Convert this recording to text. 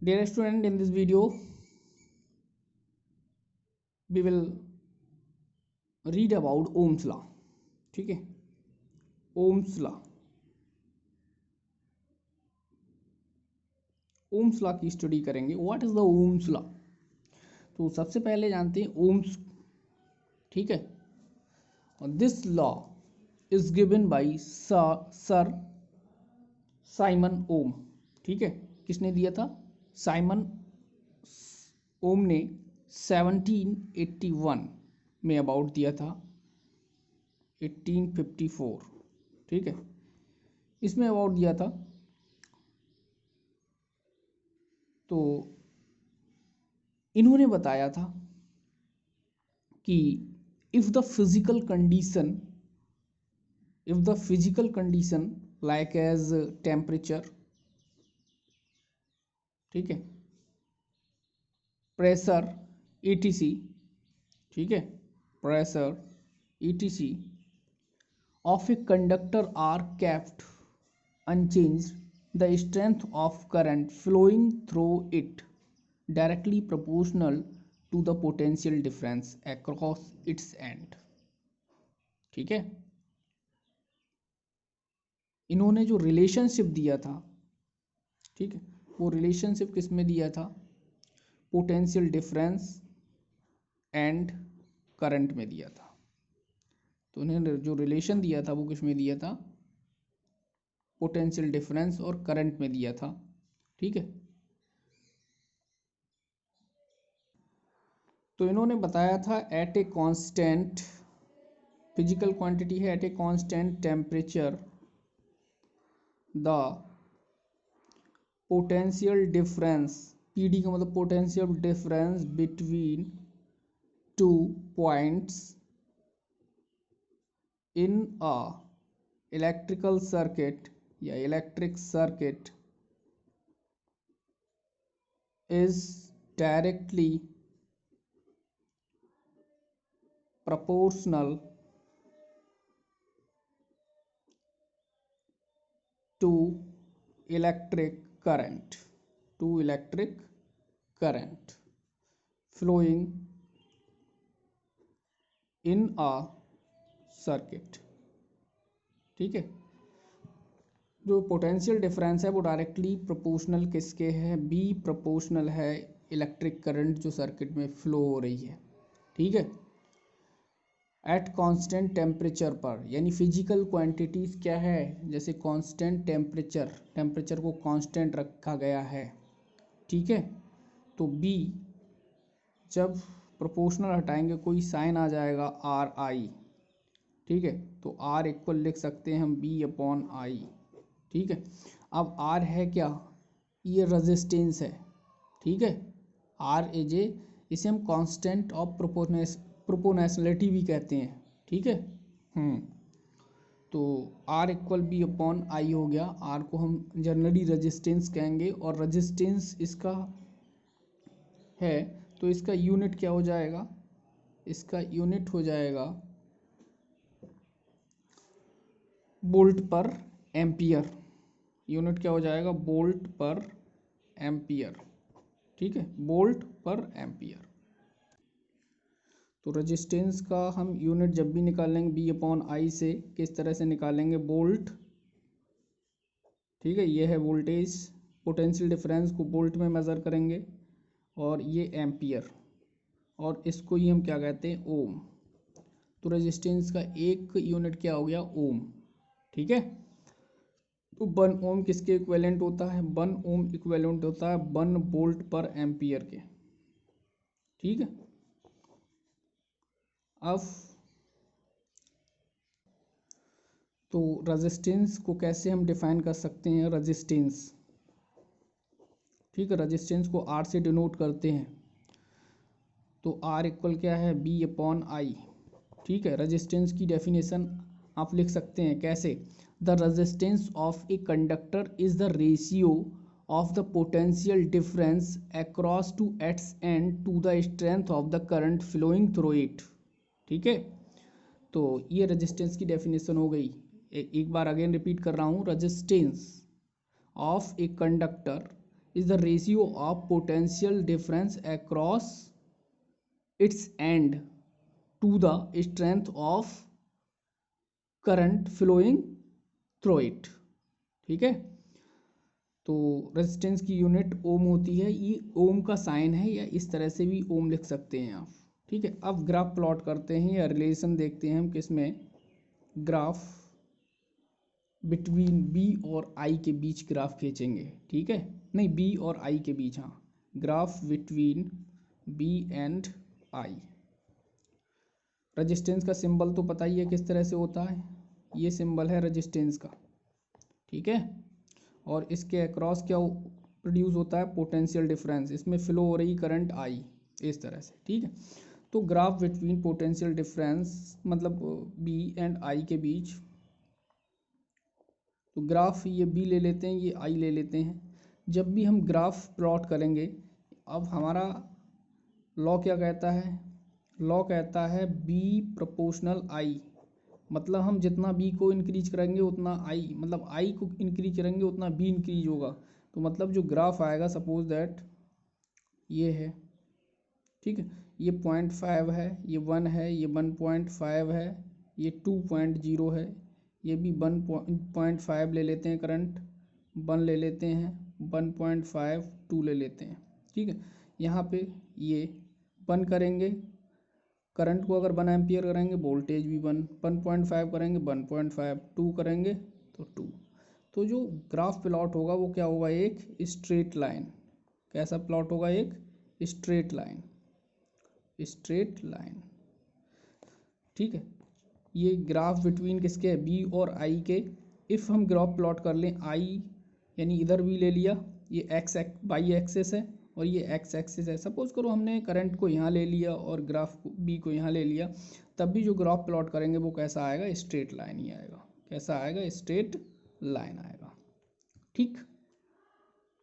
Dear student, in this video we will read about Ohm's law. ठीक है, Ohm's law. Ohm's law की study करेंगे. What is the Ohm's law? तो सबसे पहले जानते हैं Ohm's. ठीक है, और this law is given by sir Simon Ohm. ठीक है, किसने दिया था? साइमन ओम ने 1781 में अबाउट दिया था 1854. ठीक है, इसमें अबाउट दिया था. तो इन्होंने बताया था कि if the physical condition like as temperature, ठीक है, प्रेशर etc, ठीक है, pressure etc of a conductor are kept unchanged, the strength of current flowing through it directly proportional to the potential difference across its end. ठीक है, इन्होंने जो relationship दिया था, ठीक है, वो रिलेशनशिप किस में दिया था? पोटेंशियल डिफरेंस एंड करंट में दिया था. तो उन्होंने जो रिलेशन दिया था वो किस में दिया था? पोटेंशियल डिफरेंस और करंट में दिया था. ठीक है, तो इन्होंने बताया था at a constant, physical quantity है, at a constant temperature the potential difference, PD का मतलब potential difference between two points in a electrical circuit या electric circuit is directly proportional to electric current flowing in a circuit. ठीक है, जो potential difference है वो directly proportional किसके है? बी प्रोपोर्शनल है इलेक्ट्रिक करंट जो सर्किट में फ्लो हो रही है. ठीक है, एट कांस्टेंट टेम्परेचर पर, यानी फिजिकल क्वांटिटीज क्या है? जैसे कांस्टेंट टेम्परेचर को कांस्टेंट रखा गया है. ठीक है, तो बी जब प्रोपोर्शनल हटाएंगे कोई साइन आ जाएगा आर आई. ठीक है, तो आर इक्वल लिख सकते हैं हम बी अपॉन आई. ठीक है, अब आर है क्या? ये रेजिस्टेंस है. ठीक है, आर इज ए, इसे हम कांस्टेंट ऑफ प्रोपोर्शनैलिटी भी कहते हैं. ठीक है, तो R equal V upon I हो गया. आर को हम जनरली रेजिस्टेंस कहेंगे और रेजिस्टेंस इसका है, तो इसका यूनिट क्या हो जाएगा? इसका यूनिट हो जाएगा वोल्ट पर एम्पियर. यूनिट क्या हो जाएगा? वोल्ट पर एम्पियर. ठीक है, वोल्ट पर एम्पियर. तो रेजिस्टेंस का हम यूनिट जब भी निकालेंगे बी अपॉन आई से किस तरह से निकालेंगे? वोल्ट. ठीक है, ये है वोल्टेज. पोटेंशियल डिफरेंस को वोल्ट में मेज़र करेंगे और ये एम्पियर, और इसको ही हम क्या कहते हैं? ओम. तो रेजिस्टेंस का एक यूनिट क्या हो गया? ओम. ठीक है, तो 1 ओम किसके इक्विवेलेंट होता है? 1 ओम इक्विवेलेंट होता है 1 वोल्ट पर एम्पियर के. ठीक है, अब तो रेजिस्टेंस को कैसे हम डिफाइन कर सकते हैं? रेजिस्टेंस, ठीक है, रेजिस्टेंस को आर से डिनोट करते हैं. तो आर इक्वल क्या है? V upon I. ठीक है, रेजिस्टेंस की डेफिनेशन आप लिख सकते हैं कैसे? The resistance of a conductor is the ratio of the potential difference across to its end to the strength of the current flowing through it. ठीक है, तो ये रेजिस्टेंस की डेफिनेशन हो गई. एक बार अगेन रिपीट कर रहा हूँ. Resistance of a conductor is the ratio of potential difference across its end to the strength of current flowing through it. ठीक है, तो रेजिस्टेंस की यूनिट ओम होती है, ये ओम का साइन है, या इस तरह से भी ओम लिख सकते हैं आप। ठीक है, अब ग्राफ प्लॉट करते हैं या रिलेशन देखते हैं हम किसमें, ग्राफ बिटवीन बी और आई के बीच ग्राफ खींचेंगे। ठीक है, नहीं, बी और आई के बीच, हाँ, graph between V and I. Resistance का सिंबल तो पता ही है किस तरह से होता है, ये सिंबल है रेजिस्टेंस का। ठीक है, और इसके अक्रॉस क्या प्रोड्यूस होता है, पोटेंशियल डिफरेंस, इसमें फ्लो हो रही करंट आई, इस तरह से। ठीक है, तो ग्राफ बिटवीन पोटेंशियल डिफरेंस मतलब बी एंड आई के बीच, तो ग्राफ ये बी ले लेते हैं, ये आई ले लेते हैं। जब भी हम ग्राफ प्लॉट करेंगे, अब हमारा लॉ क्या कहता है, लॉ कहता है बी प्रोपोर्शनल आई, मतलब हम जितना बी को इंक्रीज करेंगे उतना आई, मतलब आई को इंक्रीज करेंगे उतना बी इंक्रीज होगा। तो मतलब जो ग्राफ आएगा, सपोज दैट ये है, ठीक है, ये 0.5 है, ये 1 है, ये 1.5 है, ये 2.0 है, ये भी 1.5 ले लेते हैं, करंट 1 ले लेते हैं, 1.5 2 ले लेते हैं। ठीक है, यहाँ पे ये 1 करेंगे, करंट को अगर 1 एम्पियर करेंगे, वोल्टेज भी 1.5 करेंगे, 1.5 2 करेंगे तो 2। तो जो ग्राफ प्लॉट होगा वो क्या होगा, एक स्ट्रेट लाइन। कैसा प्लॉट होगा, एक स्ट्रेट लाइन, स्ट्रेट लाइन। ठीक है, ये ग्राफ बिटवीन किसके है, बी और आई के। इफ़ हम ग्राफ प्लॉट कर लें, आई यानी इधर भी ले लिया, ये एक्स वाई एक्सेस है और ये एक्स एक्सिस है। सपोज करो हमने करंट को यहाँ ले लिया और ग्राफ बी को यहाँ ले लिया, तब भी जो ग्राफ प्लॉट करेंगे वो कैसा आएगा, स्ट्रेट लाइन ही आएगा। कैसा आएगा, स्ट्रेट लाइन आएगा। ठीक।